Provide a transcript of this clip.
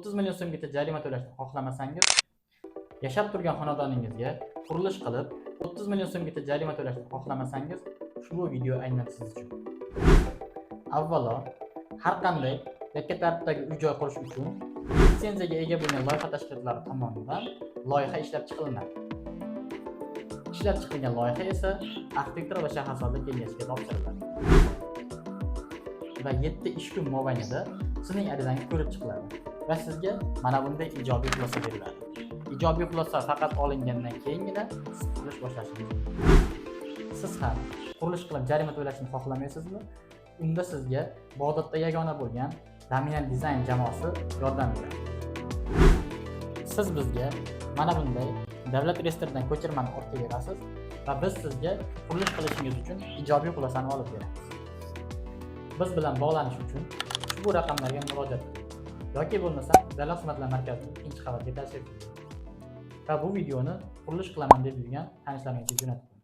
30 million so'mgacha jarima to'lashni xohlamasangiz, yashab turgan xonadoningizga qurilish qilib 30 million so'mgacha jarima to'lashni xohlamasangiz, ushbu video aynan siz uchun. Avvalo, har qanday yakka tartibdagi uy-joy qurish uchun litsenziyaga ega bo'lgan loyiha tashkilotlari tomonidan loyiha ishlab chiqiladi. Ishlab chiqilgan loyiha esa arxitektura va shaharsozlik kengashiga topshiriladi. Va 7 ish kun mobaynida sizning arizangiz ko'rib chiqiladi va sizga mana bunday ijobiy xulosa beriladi. Ijobiy xulosa faqat olingandan keyingina siz qurilish boshlashingiz mumkin. Siz ham qurilish qilib jarima to'lashni xohlamaysizmi? Unda sizga Bag'dodda yagona bo'lgan Dominant Design jamoasi yordam beradi. Siz bizga mana bunday davlat reyestridan ko'chirmani olib berasiz va biz sizga qurilish qilishingiz uchun ijobiy xulosani olib beramiz. Biz bilan bog'lanish uchun ushbu raqamlarga murojaat qiling yoki bo'lmasa davlat xizmatlar markazining 2-qavatga tashrif buyuring va bu videoni qurilish qilaman deb yurgan tanishlaringizga jo'nating.